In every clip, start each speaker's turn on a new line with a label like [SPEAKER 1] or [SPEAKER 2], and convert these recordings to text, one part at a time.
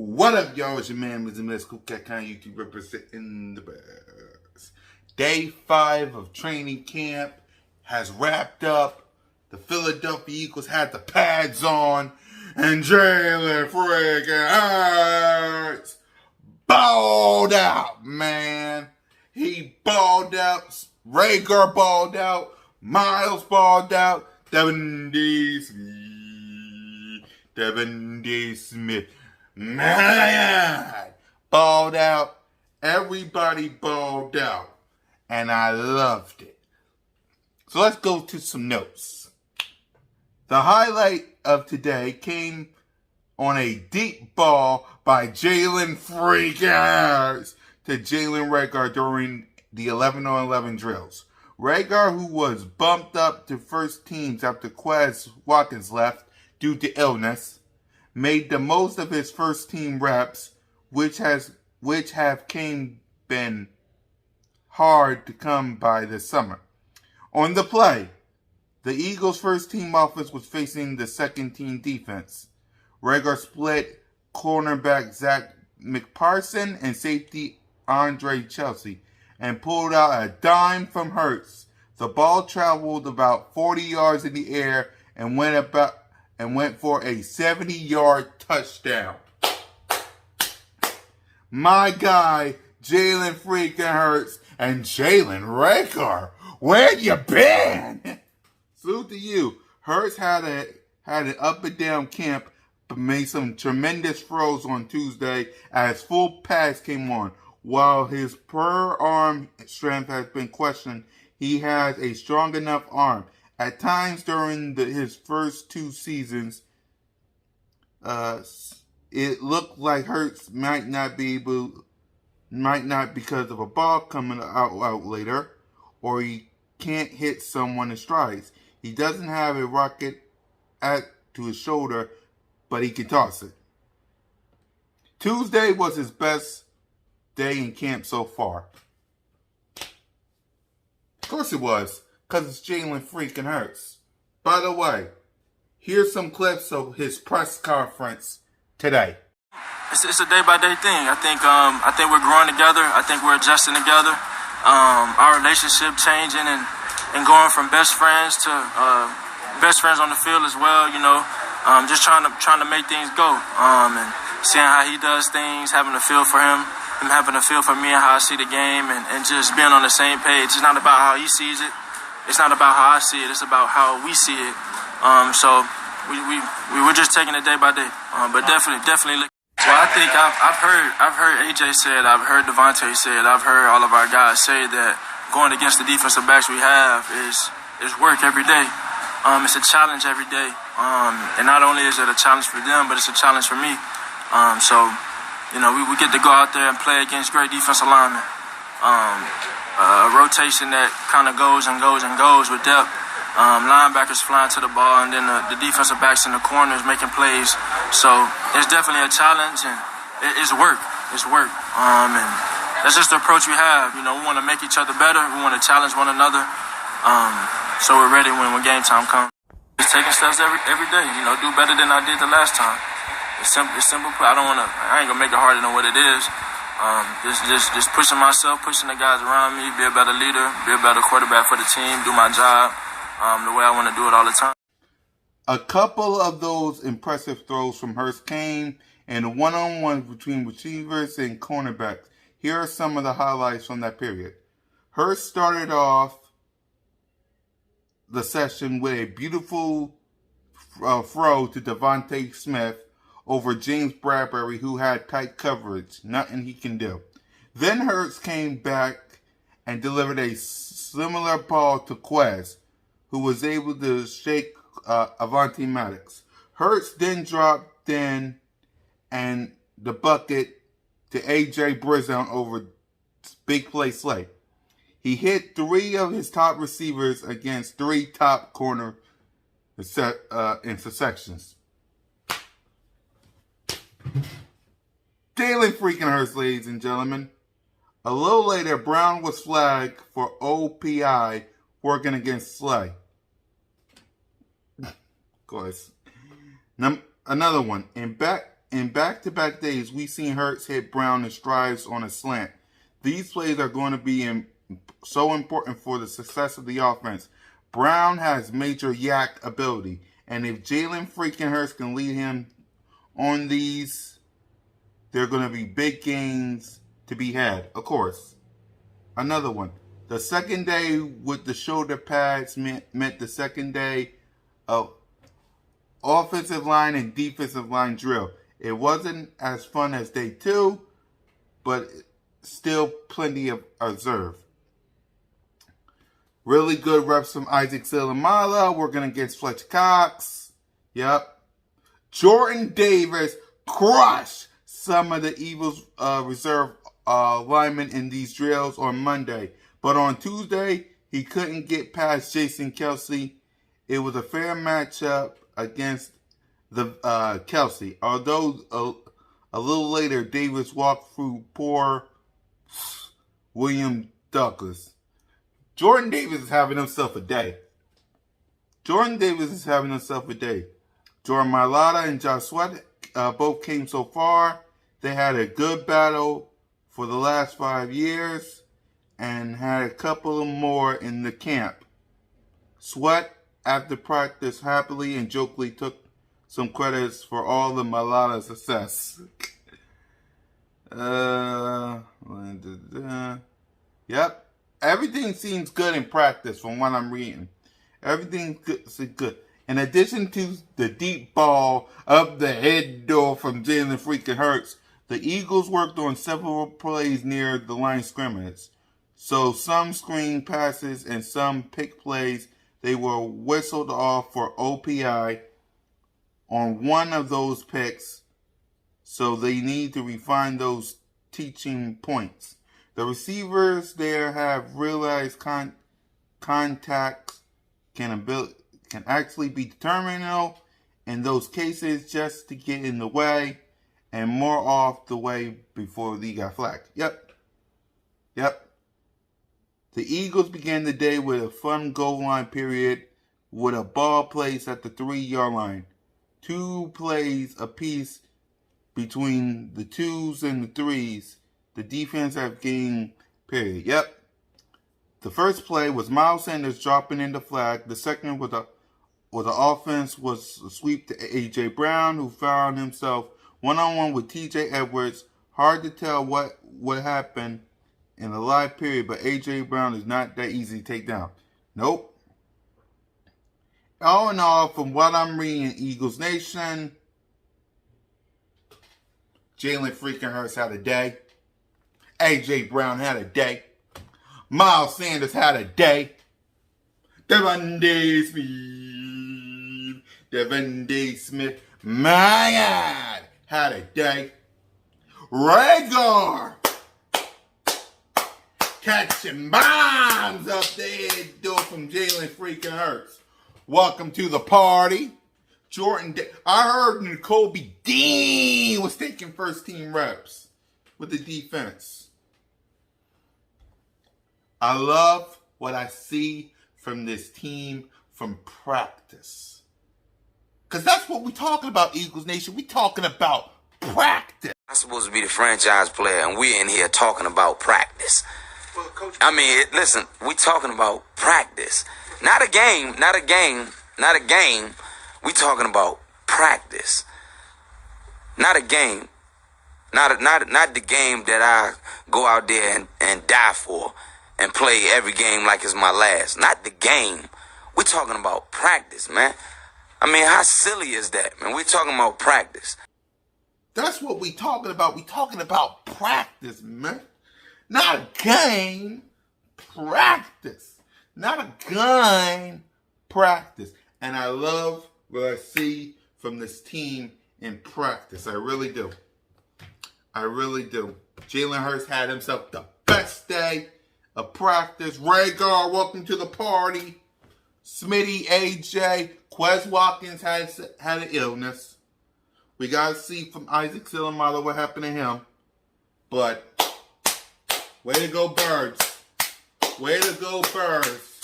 [SPEAKER 1] What up, y'all? It's your man, Mr. Cool Cat Kind YouTube representing the Bears. Day 5 of training camp has wrapped up. The Philadelphia Eagles had the pads on, and Jalen freaking Hurts balled out, man. He balled out. Rager balled out. Miles balled out. Devin D. Smith. Man, balled out. Everybody balled out. And I loved it. So let's go to some notes. The highlight of today came on a deep ball by Jalen freaking Hurts to Jalen Reagor during the 11-on-11 drills. Reagor, who was bumped up to first teams after Quez Watkins left due to illness, made the most of his first team reps, which have been hard to come by this summer. On the play, the Eagles' first team offense was facing the second team defense. Reagor split cornerback Zach McParson and safety Andre Chelsea and pulled out a dime from Hurts. The ball traveled about 40 yards in the air and went for a 70-yard touchdown. My guy, Jalen freaking Hurts and Jalen Reagor, where you been? Salute to you. Hurts had an up and down camp, but made some tremendous throws on Tuesday as full pads came on. While his per arm strength has been questioned, he has a strong enough arm. At times during his first two seasons, it looked like Hurts might not because of a ball coming out later, or he can't hit someone in strides. He doesn't have a rocket to his shoulder, but he can toss it. Tuesday was his best day in camp so far. Of course it was, because it's Jalen freaking Hurts. By the way, here's some clips of his press conference today.
[SPEAKER 2] It's a day-by-day thing. I think we're growing together. I think we're adjusting together. Our relationship changing and going from best friends to best friends on the field as well. You know, just trying to make things go. And seeing how he does things, having a feel for him having a feel for me and how I see the game, and just being on the same page. It's not about how he sees it. It's not about how I see it. It's about how we see it. So we were just taking it day by day. But definitely. Well, I think I've heard AJ say it. I've heard Devontae say it. I've heard all of our guys say that going against the defensive backs we have is work every day. It's a challenge every day. And not only is it a challenge for them, but it's a challenge for me. So, you know, we get to go out there and play against great defensive linemen. A rotation that kind of goes with depth. Linebackers flying to the ball, and then the defensive backs in the corners making plays. So it's definitely a challenge, and it's work. It's work. And that's just the approach we have. You know, we want to make each other better. We want to challenge one another. So we're ready when game time comes. Just taking steps every day. You know, do better than I did the last time. It's simple. I ain't gonna make it harder than what it is. Just pushing myself, pushing the guys around me, be a better leader, be a better quarterback for the team, do my job the way I want to do it all the time.
[SPEAKER 1] A couple of those impressive throws from Hurts came in one-on-ones between receivers and cornerbacks. Here are some of the highlights from that period. Hurts started off the session with a beautiful throw to Devontae Smith over James Bradbury, who had tight coverage. Nothing he can do. Then Hurts came back and delivered a similar ball to Quez, who was able to shake Avonte Maddox. Hurts then dropped in and the bucket to A.J. Brown over big play Slay. He hit 3 of his top receivers against 3 top corner intersections. Jalen freaking Hurts, ladies and gentlemen. A little later, Brown was flagged for OPI working against Slay. Of course. Another one. In In back-to-back days, we've seen Hurts hit Brown in strides on a slant. These plays are going to be so important for the success of the offense. Brown has major yak ability, and if Jalen freaking Hurts can lead him on these, there are going to be big gains to be had. Of course, another one. The second day with the shoulder pads meant the second day of offensive line and defensive line drill. It wasn't as fun as day 2, but still plenty of observe. Really good reps from Isaac Seumalo working against Fletcher Cox. Yep. Jordan Davis crushed some of the Eagles reserve linemen in these drills on Monday. But on Tuesday, he couldn't get past Jason Kelce. It was a fair matchup against the Kelce. Although a little later, Davis walked through poor William Douglas. Jordan Davis is having himself a day. Jordan Mailata and Josh Sweat both came so far. They had a good battle for the last 5 years and had a couple more in the camp. Sweat, after practice, happily and jokingly took some credits for all the Mailata success. Yep. Everything seems good in practice from what I'm reading. Everything's good. In addition to the deep ball up the head door from Jalen freaking Hurts, the Eagles worked on several plays near the line of scrimmage. So some screen passes and some pick plays, they were whistled off for OPI on one of those picks. So they need to refine those teaching points. The receivers there have realized contacts can actually be determinable in those cases just to get in the way and more off the way before they got flagged. Yep. The Eagles began the day with a fun goal line period with a ball placed at the 3-yard line. 2 plays apiece between the 2s and the 3s. The defense have gained period. Yep. The first play was Miles Sanders dropping in the flag. The second was the offense was a sweep to A.J. Brown, who found himself one-on-one with T.J. Edwards. Hard to tell what happened in the live period, but A.J. Brown is not that easy to take down. Nope. All in all, from what I'm reading, Eagles Nation, Jalen freaking Hurts had a day. A.J. Brown had a day. Miles Sanders had a day. Devontae Smith, my God, had a day. Rhaegar catching bombs up the head door from Jalen freaking Hurts. Welcome to the party. I heard Nakobe Dean was taking first team reps with the defense. I love what I see from this team from practice. Because that's what we're talking about, Eagles Nation. We're talking about practice.
[SPEAKER 3] I'm supposed to be the franchise player, and we're in here talking about practice. Well, Coach, listen, we're talking about practice. Not a game. We're talking about practice. Not a game. Not the game that I go out there and die for and play every game like it's my last. Not the game. We're talking about practice, man. How silly is that, man? We're talking about practice.
[SPEAKER 1] That's what we're talking about. We're talking about practice, man. Not a game. Practice. Not a game. Practice. And I love what I see from this team in practice. I really do. Jalen Hurts had himself the best day of practice. Rhaegar, welcome to the party. Smitty, AJ, Quez Watkins had an illness. We got to see from Isaac Seumalo what happened to him. But, way to go, Birds. Way to go, Birds.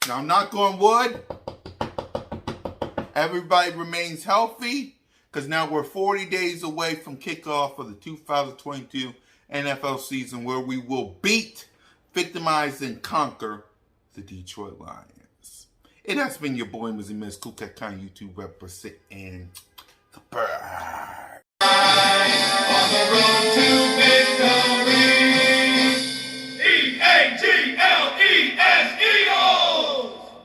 [SPEAKER 1] Now, I'm not going wood. Everybody remains healthy. because now we're 40 days away from kickoff of the 2022 NFL season, where we will beat, victimize, and conquer the Detroit Lions. It has been your boy, Mizzy Miz, Cool Cat Khan, YouTube representing the bird.